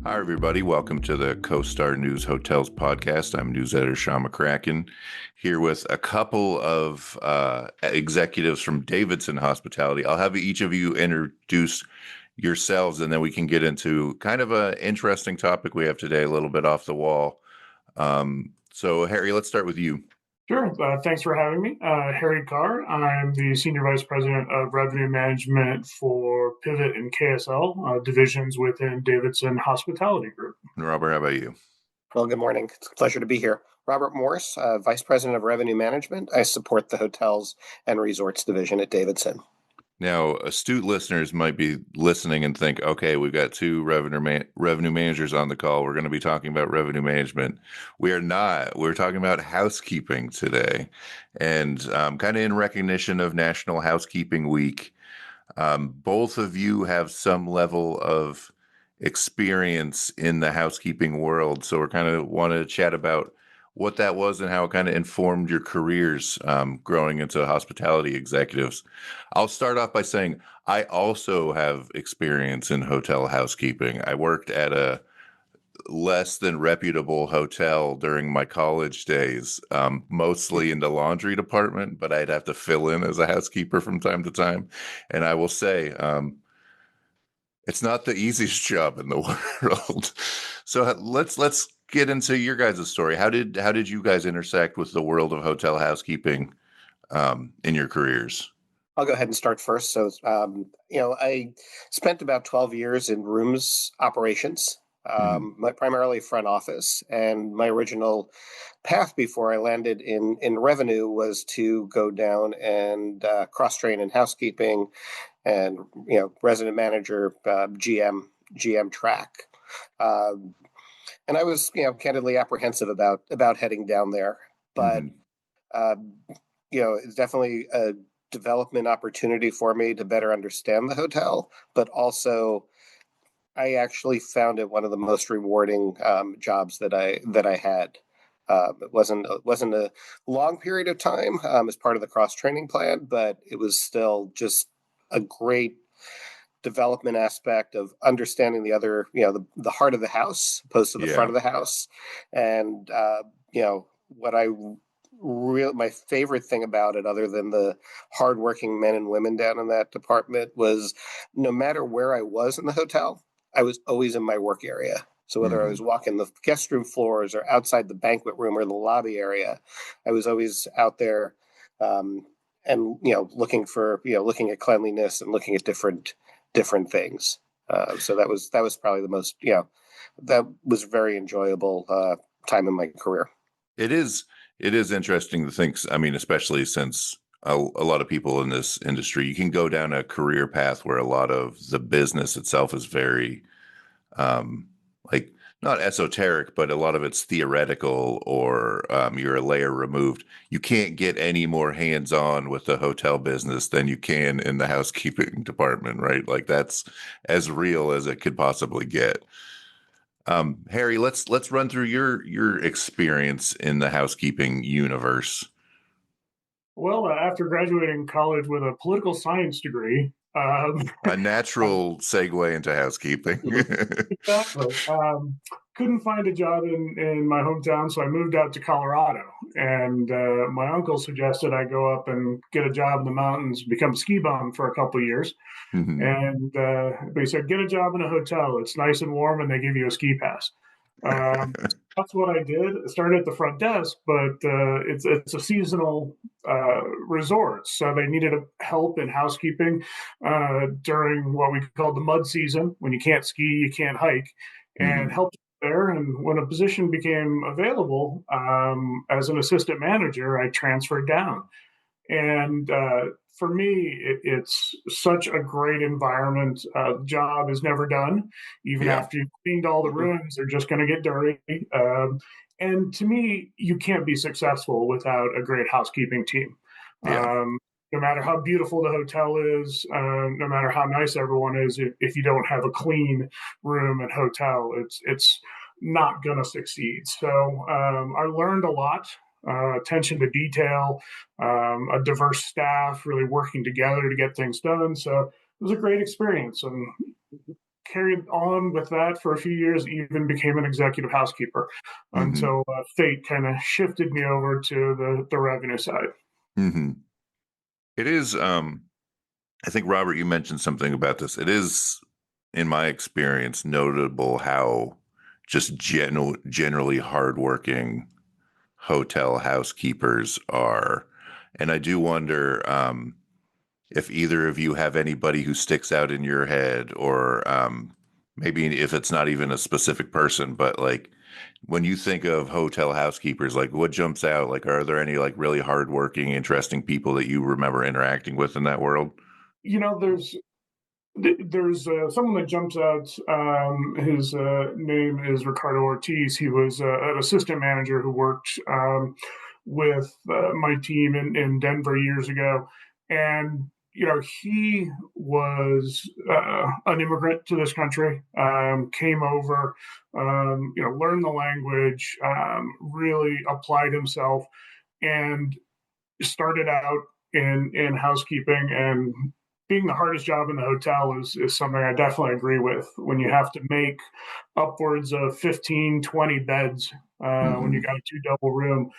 Hi, everybody. Welcome to the CoStar News Hotels podcast. I'm news editor Sean McCracken here with a couple of executives from Davidson Hospitality. I'll have each of you introduce yourselves, and then we can get into kind of an interesting topic we have today, a little bit off the wall. So, Harry, let's start with you. Sure. Thanks for having me. Harry Carr. I'm the Senior Vice President of Revenue Management for Pivot and KSL divisions within Davidson Hospitality Group. And Robert, how about you? Well, good morning. It's a pleasure to be here. Robert Morse, Vice President of Revenue Management. I support the Hotels and Resorts Division at Davidson. Now, astute listeners might be listening and think, okay, we've got two revenue managers on the call. We're going to be talking about revenue management. We are not. We're talking about housekeeping today. And kind of in recognition of National Housekeeping Week, both of you have some level of experience in the housekeeping world. So we're kind of want to chat about what that was and how it kind of informed your careers growing into hospitality executives. I'll start off by saying I also have experience in hotel housekeeping. I worked at a less than reputable hotel during my college days, mostly in the laundry department, but I'd have to fill in as a housekeeper from time to time. And I will say, it's not the easiest job in the world. So let's get into your guys' story. How did you guys intersect with the world of hotel housekeeping in your careers? I'll go ahead and start first. So, I spent about 12 years in rooms operations, primarily front office. And my original path before I landed in revenue was to go down and cross-train in housekeeping and, resident manager, GM track. And I was, candidly apprehensive about heading down there, but, it's definitely a development opportunity for me to better understand the hotel, but also I actually found it one of the most rewarding jobs that I had. It wasn't a long period of time as part of the cross training plan, but it was still just a great development aspect of understanding the other, the heart of the house opposed to the front of the house. And, my favorite thing about it, other than the hardworking men and women down in that department, was no matter where I was in the hotel, I was always in my work area. So whether I was walking the guest room floors or outside the banquet room or the lobby area, I was always out there, and looking at cleanliness and looking at different things. So that was probably the most, that was very enjoyable time in my career. It is interesting to think, I mean, especially since a lot of people in this industry, you can go down a career path where a lot of the business itself is very, like not esoteric, but a lot of it's theoretical or you're a layer removed. You can't get any more hands-on with the hotel business than you can in the housekeeping department, right? Like that's as real as it could possibly get. Harry, let's run through your experience in the housekeeping universe. Well, after graduating college with a political science degree, a natural segue into housekeeping. Exactly. Couldn't find a job in my hometown, so I moved out to Colorado. And my uncle suggested I go up and get a job in the mountains, become a ski bum for a couple of years. And he said, get a job in a hotel. It's nice and warm, and they give you a ski pass. That's what I did. I started at the front desk, but it's a seasonal resort, so they needed help in housekeeping during what we call the mud season, when you can't ski, you can't hike, and helped there. And when a position became available as an assistant manager, I transferred down. And for me, it's such a great environment. The job is never done. Even after you've cleaned all the rooms, they're just going to get dirty. And to me, you can't be successful without a great housekeeping team. No matter how beautiful the hotel is, no matter how nice everyone is, if you don't have a clean room and hotel, it's not going to succeed. So I learned a lot. Attention to detail, a diverse staff, really working together to get things done. So it was a great experience, and carried on with that for a few years, even became an executive housekeeper Mm-hmm. until fate kind of shifted me over to the revenue side. Mm-hmm. It is, I think, Robert, you mentioned something about this. It is, in my experience, notable how just generally hardworking hotel housekeepers are. And I do wonder if either of you have anybody who sticks out in your head, or maybe if it's not even a specific person, but like when you think of hotel housekeepers, like what jumps out? Like, are there any like really hardworking, interesting people that you remember interacting with in that world? You know, there's someone that jumps out. His name is Ricardo Ortiz. He was an assistant manager who worked with my team in Denver years ago, and he was an immigrant to this country. Came over, learned the language, really applied himself, and started out in housekeeping, and being the hardest job in the hotel is something I definitely agree with. When you have to make upwards of 15, 20 beds, when you Mm-hmm. got a two double room,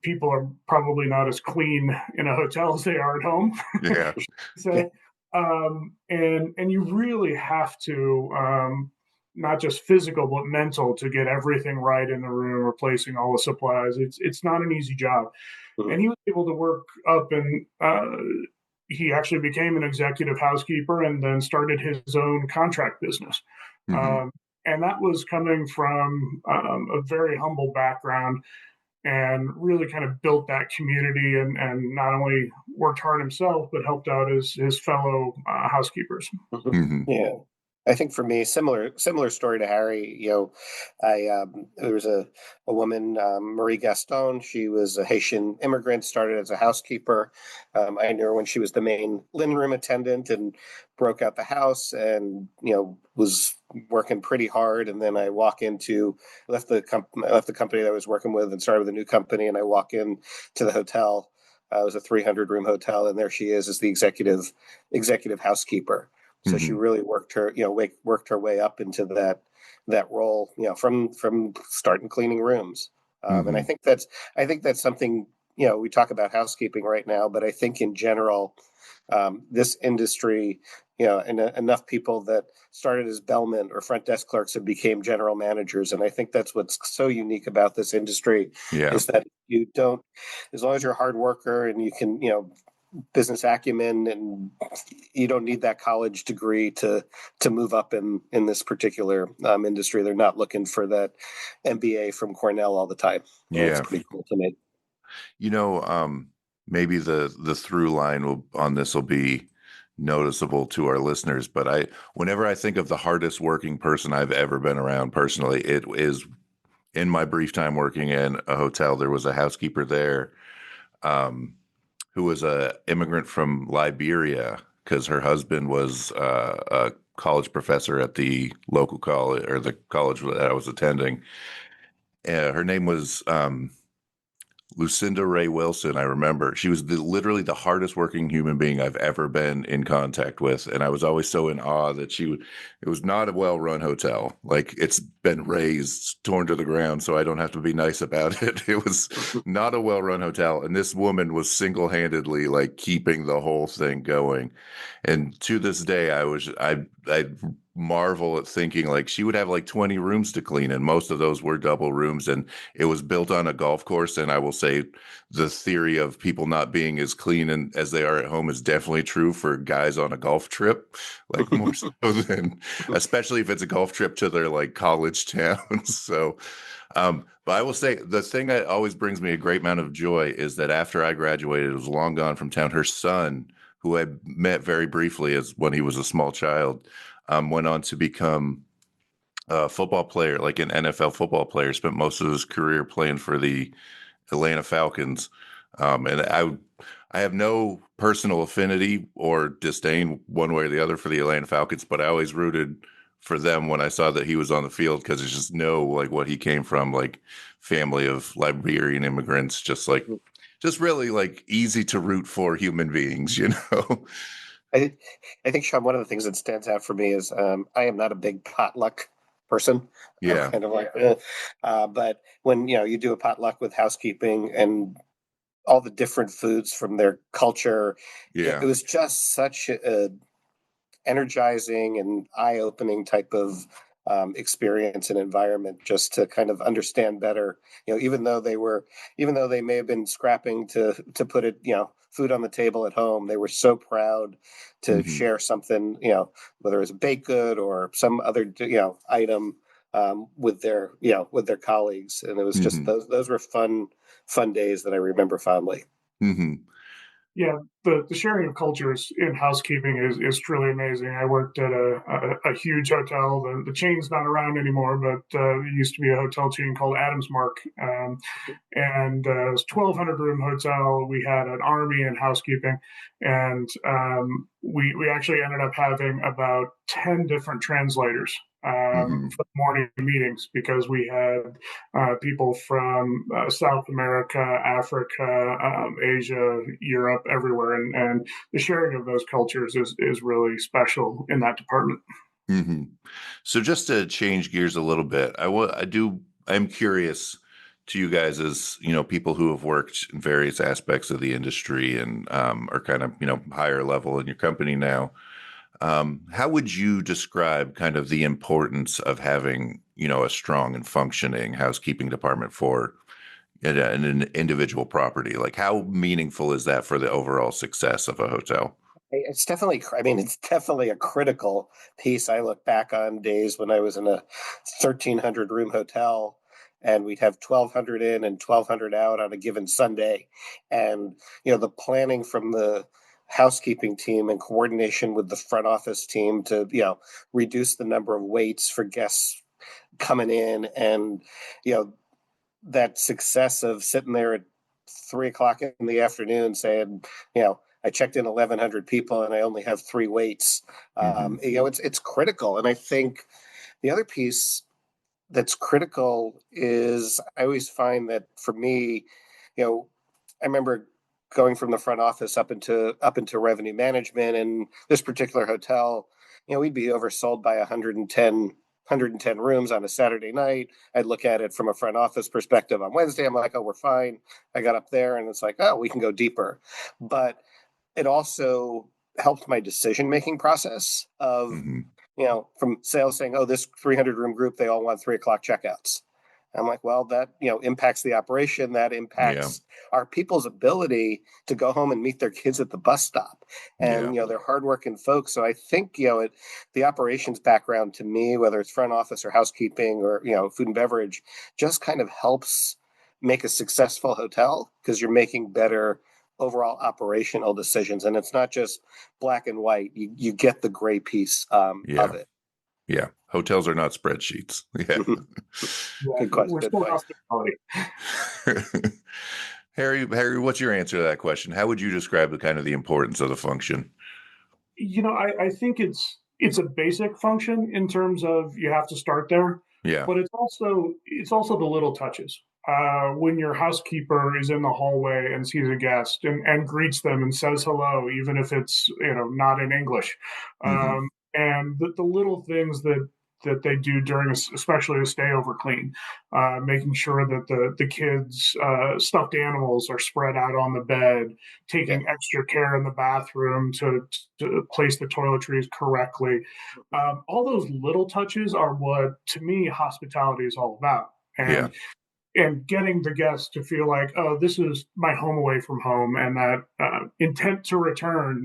people are probably not as clean in a hotel as they are at home. Yeah. So, and you really have to, not just physical but mental, to get everything right in the room, replacing all the supplies. It's not an easy job, and he was able to work up, and he actually became an executive housekeeper and then started his own contract business. Mm-hmm. Um, and that was coming from a very humble background, and really kind of built that community, and not only worked hard himself, but helped out his fellow housekeepers. Mm-hmm. Yeah. I think for me, similar story to Harry. I there was a woman, Marie Gaston. She was a Haitian immigrant. Started as a housekeeper. I knew her when she was the main linen room attendant, and broke out the house, and was working pretty hard. And then I left the company that I was working with and started with a new company. And I walk in to the hotel. It was a 300 room hotel, and there she is as the executive housekeeper. So she Mm-hmm. really worked her way up into that role, from starting cleaning rooms. And Mm-hmm. I think that's something, we talk about housekeeping right now, but I think in general, this industry, and enough people that started as bellmen or front desk clerks have became general managers. And I think that's what's so unique about this industry, Yeah. is that you don't, as long as you're a hard worker and you can, business acumen, and you don't need that college degree to move up in this particular industry. They're not looking for that MBA from Cornell all the time. It's Yeah. pretty cool to me. You know, maybe the through line on this will be noticeable to our listeners, but whenever I think of the hardest working person I've ever been around personally, it is in my brief time working in a hotel. There was a housekeeper there, um, who was a immigrant from Liberia because her husband was a college professor at the local college, or the college that I was attending. Her name was Lucinda Ray Wilson. I remember she was literally the hardest working human being I've ever been in contact with. And I was always so in awe that it was not a well run hotel. Like, it's been razed, torn to the ground, so I don't have to be nice about it. It was not a well run hotel. And this woman was single handedly like keeping the whole thing going. And to this day, I marvel at thinking like she would have like 20 rooms to clean, and most of those were double rooms. And it was built on a golf course. And I will say the theory of people not being as clean as they are at home is definitely true for guys on a golf trip, like more so than, especially if it's a golf trip to their like college town. So, but I will say the thing that always brings me a great amount of joy is that after I graduated, it was long gone from town. Her son, who I met very briefly as when he was a small child, went on to become a football player, like an NFL football player, spent most of his career playing for the Atlanta Falcons. And I have no personal affinity or disdain one way or the other for the Atlanta Falcons, but I always rooted for them when I saw that he was on the field, because it's just like what he came from, like family of Liberian immigrants, just really like easy to root for human beings, you know? I I think, Sean, one of the things that stands out for me is I am not a big potluck person. I'm Yeah. kind of like, but when you do a potluck with housekeeping and all the different foods from their culture, it Yeah. was just such a energizing and eye-opening type of experience and environment, just to kind of understand better. Even though they may have been scrapping to put it, food on the table at home, they were so proud to Hmm. share something, whether it was a baked good or some other, item, with their colleagues, and it was just Hmm. those were fun days that I remember fondly. Hmm. Yeah, the sharing of cultures in housekeeping is truly amazing. I worked at a huge hotel. The chain's not around anymore, but it used to be a hotel chain called Adams Mark. And it was 1,200 room hotel. We had an army in housekeeping, and we actually ended up having about 10 different translators Hmm. for the morning meetings, because we had people from South America, Africa, Asia, Europe, everywhere, and the sharing of those cultures is really special in that department. Hmm. So just to change gears a little bit, I'm curious to you guys as, people who have worked in various aspects of the industry and are kind of, higher level in your company now. How would you describe kind of the importance of having, a strong and functioning housekeeping department for an individual property? Like, how meaningful is that for the overall success of a hotel? It's definitely, I mean, it's definitely a critical piece. I look back on days when I was in a 1,300 room hotel, and we'd have 1,200 in and 1,200 out on a given Sunday. And, the planning from the housekeeping team and coordination with the front office team to, reduce the number of waits for guests coming in, and, you know, that success of sitting there at 3 o'clock in the afternoon saying, I checked in 1,100 people and I only have three waits. Hmm. It's critical. And I think the other piece that's critical is I always find that for me, you know, I remember going from the front office up into revenue management, and this particular hotel, we'd be oversold by 110 rooms on a Saturday night. I'd look at it from a front office perspective on Wednesday. I'm like, oh, we're fine. I got up there and it's like, oh, we can go deeper. But it also helped my decision making process of, Hmm. from sales saying, oh, this 300 room group, they all want 3 o'clock checkouts. I'm like, well, that, impacts the operation. That Yeah. impacts our people's ability to go home and meet their kids at the bus stop. Yeah. And, they're hardworking folks. So I think, the operations background to me, whether it's front office or housekeeping or, food and beverage, just kind of helps make a successful hotel, because you're making better overall operational decisions. And it's not just black and white. You get the gray piece of Yeah. it. Yeah. Hotels are not spreadsheets. Yeah. Yeah, Good question. we're Good still point. hospitality. Harry, what's your answer to that question? How would you describe the kind of the importance of the function? I think it's a basic function in terms of you have to start there, Yeah. but it's also the little touches. When your housekeeper is in the hallway and sees a guest and greets them and says hello, even if it's not in English, Hmm. and the little things that they do during, especially a stay over clean, making sure that the kids' stuffed animals are spread out on the bed, Yeah. taking extra care in the bathroom to place the toiletries correctly. All those little touches are what, to me, hospitality is all about. Yeah. And getting the guests to feel like, oh, this is my home away from home, and that intent to return,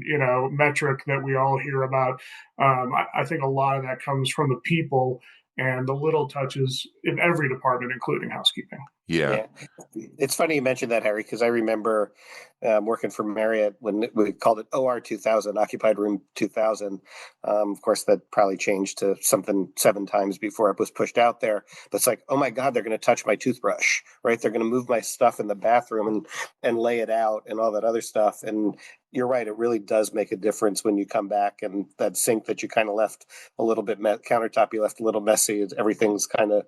metric that we all hear about. I think a lot of that comes from the people and the little touches in every department, including housekeeping. Yeah. Yeah, it's funny you mentioned that, Harry, because I remember working for Marriott when we called it OR 2000, Occupied Room 2000. Of course, that probably changed to something 7 times before it was pushed out there. But it's like, oh my God, they're going to touch my toothbrush, right? They're going to move my stuff in the bathroom and lay it out and all that other stuff. And you're right, it really does make a difference when you come back, and that sink that you kind of left a little bit, countertop you left a little messy. Everything's kind of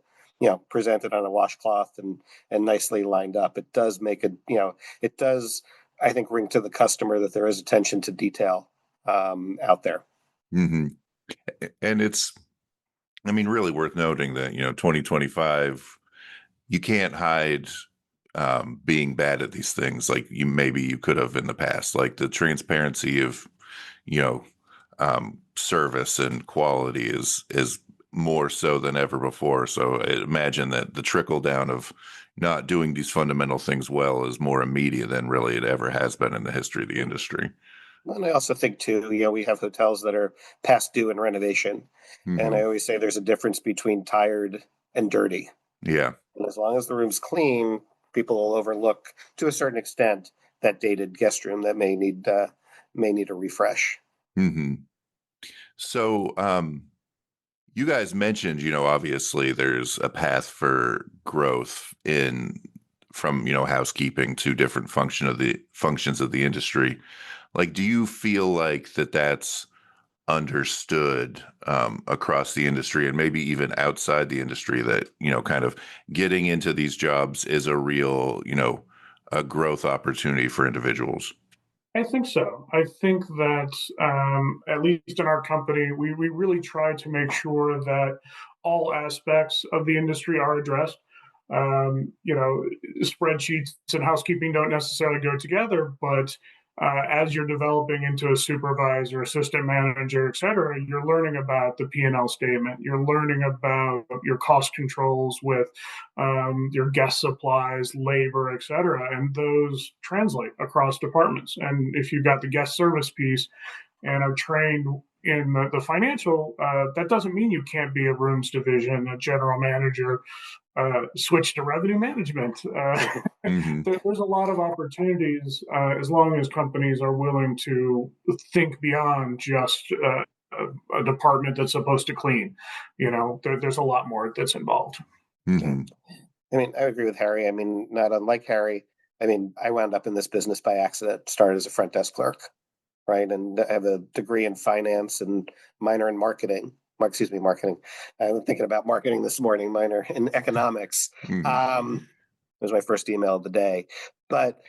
presented on a washcloth and nicely lined up. It does make it does, I think, ring to the customer that there is attention to detail out there. Mm-hmm. And it's, I mean, really worth noting that, 2025, you can't hide being bad at these things like maybe you could have in the past. Like the transparency of, you know, service and quality is more so than ever before. So I imagine that the trickle down of not doing these fundamental things well is more immediate than really it ever has been in the history of the industry. And I also think too, we have hotels that are past due in renovation. And I Hmm. always say there's a difference between tired and dirty. Yeah. And as long as the room's clean, people will overlook to a certain extent that dated guest room that may need a refresh. Hmm. So, you guys mentioned, obviously there's a path for growth in from, housekeeping to different functions of the industry. Like, do you feel like that's understood across the industry and maybe even outside the industry that, kind of getting into these jobs is a real, a growth opportunity for individuals? I think so. I think that at least in our company, we really try to make sure that all aspects of the industry are addressed. Spreadsheets and housekeeping don't necessarily go together, but as you're developing into a supervisor, assistant manager, et cetera, you're learning about the P&L statement. You're learning about your cost controls with your guest supplies, labor, et cetera, and those translate across departments. And if you've got the guest service piece and are trained in the financial, that doesn't mean you can't be a rooms division, a general manager, switch to revenue management. Hmm. There's a lot of opportunities as long as companies are willing to think beyond just a department that's supposed to clean. There's a lot more that's involved. Yeah. Hmm. I mean, I agree with Harry. I mean, not unlike Harry. I mean, I wound up in this business by accident, started as a front desk clerk, right? And I have a degree in finance and minor in marketing. Excuse me, marketing. I was thinking about marketing this morning, minor in economics. Hmm. It was my first email of the day. But,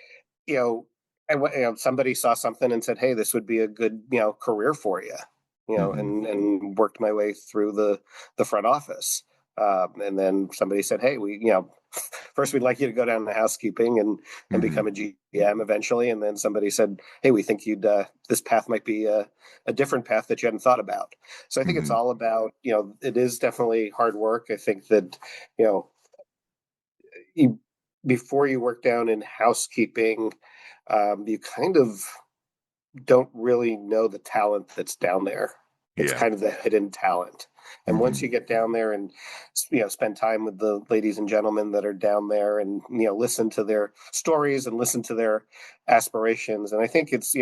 you know, somebody saw something and said, hey, this would be a good, career for you, Hmm. and worked my way through the front office. And then somebody said, hey, first we'd like you to go down to housekeeping and become Hmm. a GM eventually. And then somebody said, hey, we think this path might be a different path that you hadn't thought about. So I think it's Hmm. all about, it is definitely hard work. I think that, you know, you, before you work down in housekeeping, you kind of don't really know the talent that's down there. It's Yeah. kind of the hidden talent. And once Hmm. you get down there and spend time with the ladies and gentlemen that are down there and listen to their stories and listen to their aspirations, and I think it's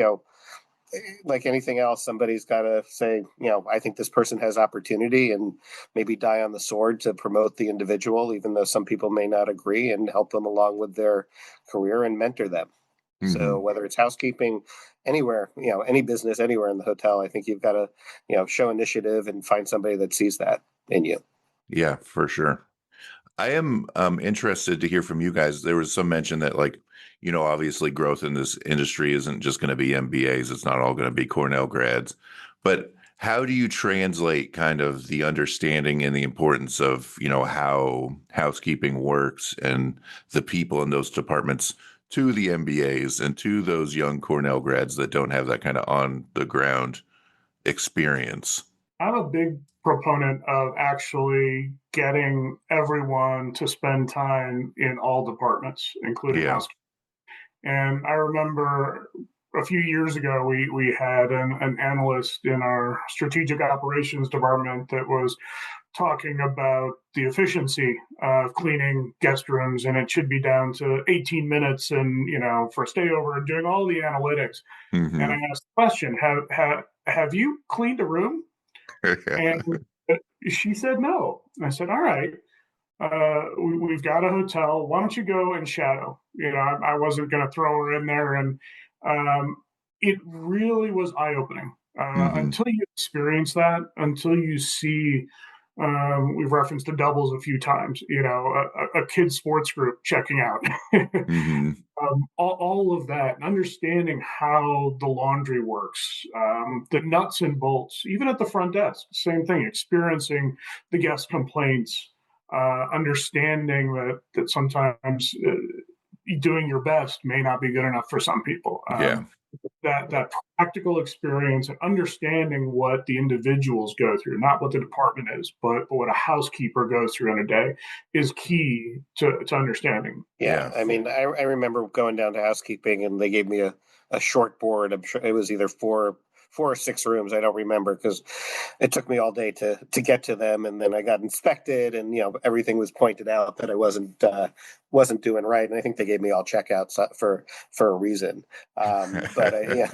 like anything else, somebody's got to say, I think this person has opportunity, and maybe die on the sword to promote the individual, even though some people may not agree, and help them along with their career and mentor them. So Hmm. whether it's housekeeping, anywhere, any business, anywhere in the hotel, I think you've got to, show initiative and find somebody that sees that in you. Yeah, for sure. I am interested to hear from you guys. There was some mention that, like, obviously growth in this industry isn't just going to be MBAs. It's not all going to be Cornell grads. But how do you translate kind of the understanding and the importance of, how housekeeping works and the people in those departments to the MBAs and to those young Cornell grads that don't have that kind of on the ground experience? I'm a big proponent of actually getting everyone to spend time in all departments, including Yeah. housekeeping. And I remember a few years ago, we had an analyst in our strategic operations department that was talking about the efficiency of cleaning guest rooms, and it should be down to 18 minutes, and for stayover, and doing all the analytics. And I Hmm. asked the question, have you cleaned a room? And she said no. I said, all right, we've got a hotel. Why don't you go and shadow? I wasn't going to throw her in there. And it really was eye opening Hmm. until you experience that, until you see We've referenced the doubles a few times. A kids sports group checking out. Mm-hmm. All of that, and understanding how the laundry works, the nuts and bolts, even at the front desk, same thing. Experiencing the guest complaints, understanding that sometimes doing your best may not be good enough for some people. Yeah. That practical experience and understanding what the individuals go through, not what the department is, but what a housekeeper goes through in a day, is key to understanding. Yeah. I mean, I remember going down to housekeeping and they gave me a short board. I'm sure it was either four or six rooms. I don't remember because it took me all day to get to them. And then I got inspected and, everything was pointed out that I wasn't doing right. And I think they gave me all checkouts for a reason. Yeah,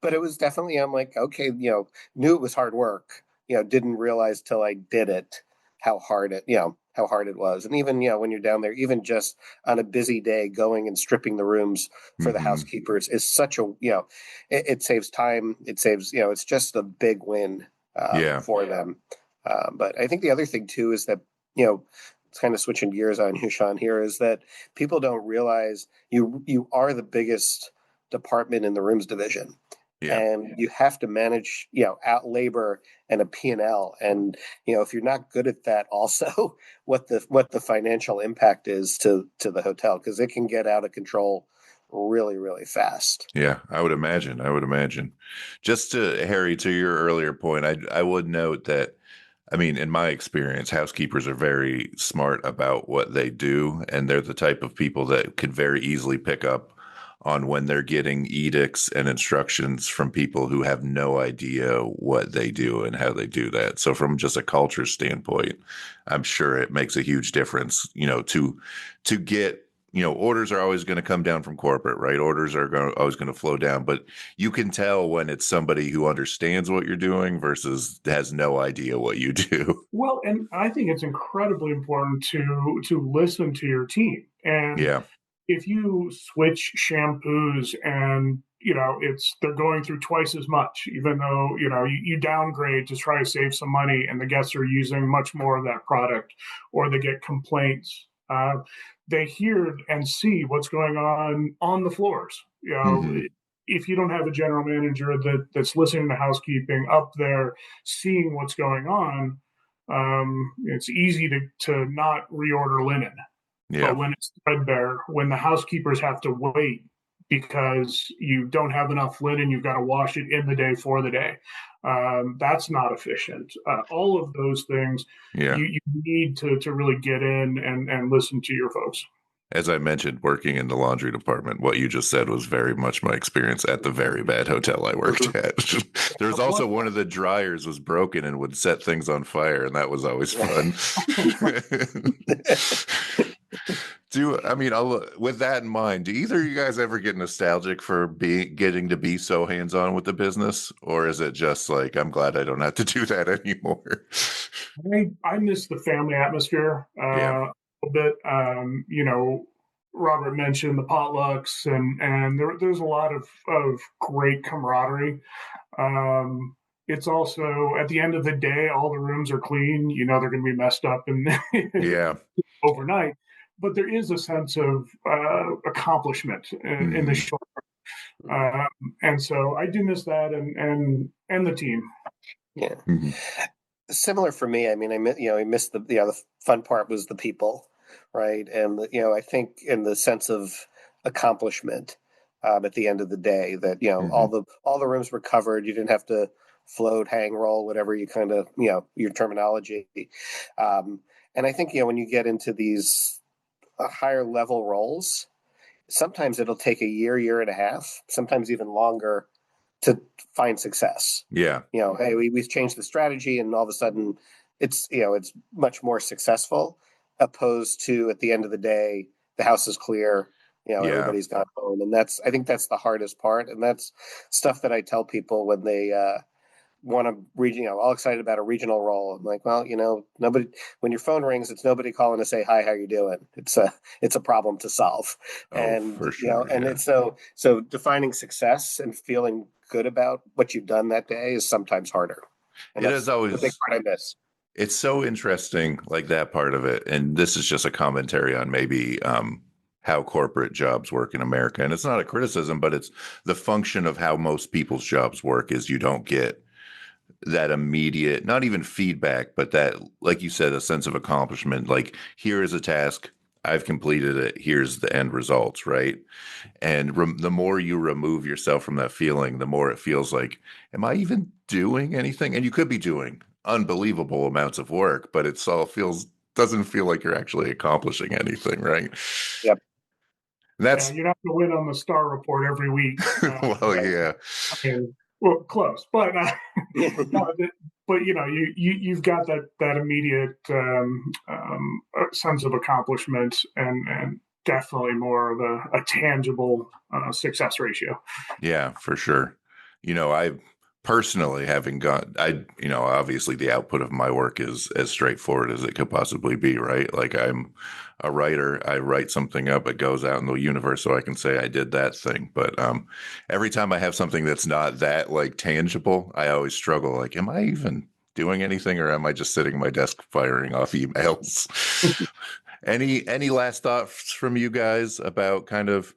but it was definitely, I'm like, okay, knew it was hard work, didn't realize till I did it, how hard it was. And even, when you're down there, even just on a busy day, going and stripping the rooms for the Mm-hmm. housekeepers is such a, it saves time. It saves, it's just a big win for them. But I think the other thing too is that, it's kind of switching gears on you, Sean, here, is that people don't realize you are the biggest department in the rooms division. Yeah. And you have to manage, out labor and a P&L. And, if you're not good at that, also what the financial impact is to the hotel, because it can get out of control really, really fast. Yeah, I would imagine. Just to Harry, to your earlier point, I would note that, I mean, in my experience, housekeepers are very smart about what they do, and they're the type of people that could very easily pick up on when they're getting edicts and instructions from people who have no idea what they do and how they do that. So from just a culture standpoint, I'm sure it makes a huge difference, to get, orders are always going to come down from corporate, right? Orders are always going to flow down, but you can tell when it's somebody who understands what you're doing versus has no idea what you do. Well, and I think it's incredibly important to listen to your team. And Yeah. if you switch shampoos and they're going through twice as much, even though you downgrade to try to save some money, and the guests are using much more of that product, or they get complaints, they hear and see what's going on the floors. Mm-hmm. If you don't have a general manager that's listening to housekeeping up there, seeing what's going on, it's easy to not reorder linen. Yeah. But when it's threadbare, when the housekeepers have to wait because you don't have enough linen, you've got to wash it in the day for the day. That's not efficient. All of those things, Yeah. you need to really get in and listen to your folks. As I mentioned, working in the laundry department, what you just said was very much my experience at the very bad hotel I worked at. There was also one of the dryers was broken and would set things on fire, and that was always fun. With that in mind, do either of you guys ever get nostalgic for getting to be so hands-on with the business, or is it just like, I'm glad I don't have to do that anymore? I miss the family atmosphere a little bit. Robert mentioned the potlucks, and there's a lot of great camaraderie. It's also, at the end of the day, all the rooms are clean. They're going to be messed up and overnight, but there is a sense of accomplishment in the short term. And so I do miss that, and the team. Yeah. Mm-hmm. Similar for me. I mean, I missed the fun part was the people, right? And I think in the sense of accomplishment, at the end of the day, that all the rooms were covered. You didn't have to float, hang, roll, whatever you kind of your terminology. And I think when you get into these higher level roles, sometimes it'll take a year and a half, sometimes even longer, to find success. Yeah. Hey, we've changed the strategy, and all of a sudden it's much more successful, opposed to at the end of the day, the house is clear, everybody's gone home. And I think that's the hardest part. And that's stuff that I tell people when they want to all excited about a regional role. I'm like, well, nobody, when your phone rings, it's nobody calling to say, hi, how you doing? It's a problem to solve. And, for sure, and it's so defining success and feeling good about what you've done that day is sometimes harder. And it is always the big part I miss. It's so interesting, like that part of it. And this is just a commentary on maybe how corporate jobs work in America. And it's not a criticism, but it's the function of how most people's jobs work is you don't get that immediate, not even feedback, but that, like you said, a sense of accomplishment. Like, here is a task, I've completed it, here's the end results, right? And the more you remove yourself from that feeling, the more it feels like, am I even doing anything? And you could be doing unbelievable amounts of work, but it's all doesn't feel like you're actually accomplishing anything, right? Yep. Yeah, That's you're not going to win on the star report every week. well, yeah, I mean, well, close, but no, but you've got that immediate sense of accomplishment and definitely more of a tangible success ratio. yeah, for sure. I personally having obviously the output of my work is as straightforward as it could possibly be, right? Like, I'm a writer, I write something up, it goes out in the universe so I can say I did that thing. But every time I have something that's not that like tangible, I always struggle. Like, am I even doing anything, or am I just sitting at my desk firing off emails? Any last thoughts from you guys about kind of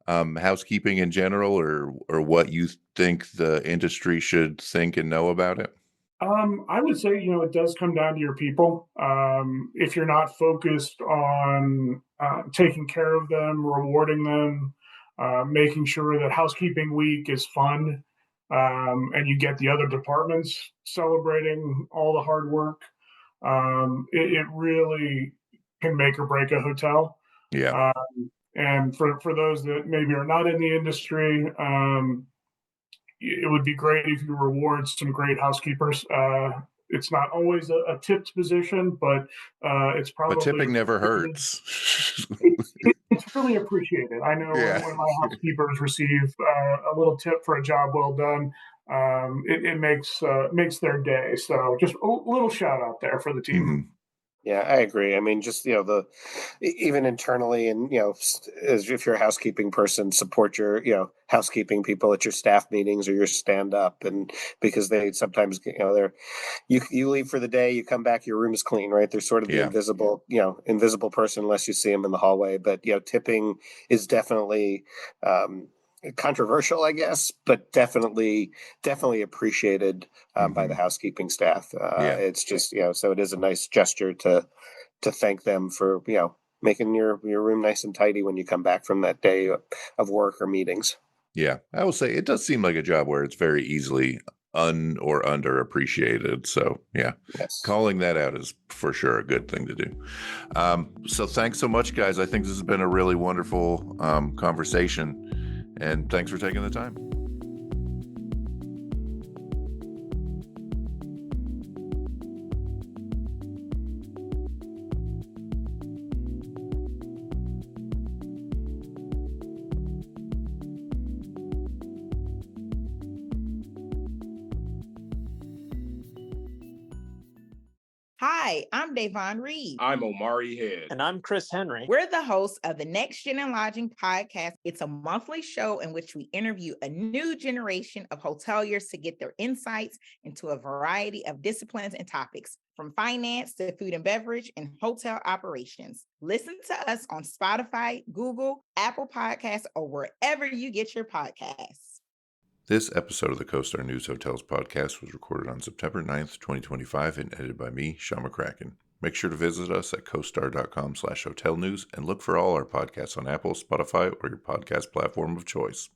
housekeeping in general, or what you think the industry should think and know about it? I would say, it does come down to your people. If you're not focused on taking care of them, rewarding them, making sure that housekeeping week is fun, and you get the other departments celebrating all the hard work, it really can make or break a hotel. Yeah, And for those that maybe are not in the industry, it would be great if you reward some great housekeepers. It's not always a tipped position, but it's but probably tipping never hurts. it's really appreciated. I know Yeah. when my housekeepers receive a little tip for a job well done, it makes their day. So just a little shout out there for the team. Hmm. Yeah, I agree. I mean, just even internally, and as if you're a housekeeping person, support your housekeeping people at your staff meetings or your stand up, and because they sometimes they're you leave for the day, you come back, your room is clean, right? They're sort of the Yeah. invisible person unless you see them in the hallway. But tipping is definitely controversial, I guess, but definitely appreciated by the Hmm. housekeeping staff. Yeah. It's just so it is a nice gesture to thank them for making your room nice and tidy when you come back from that day of work or meetings. Yeah. I will say it does seem like a job where it's very easily or underappreciated. So yeah, Yes. calling that out is for sure a good thing to do. So thanks so much, guys. I think this has been a really wonderful conversation, and thanks for taking the time. Hi, I'm Davon Reed. I'm Omari Head. And I'm Chris Henry. We're the hosts of the Next Gen and Lodging podcast. It's a monthly show in which we interview a new generation of hoteliers to get their insights into a variety of disciplines and topics, from finance to food and beverage and hotel operations. Listen to us on Spotify, Google, Apple Podcasts, or wherever you get your podcasts. This episode of the CoStar News Hotels podcast was recorded on September 9th, 2025, and edited by me, Sean McCracken. Make sure to visit us at costar.com/hotel news and look for all our podcasts on Apple, Spotify, or your podcast platform of choice.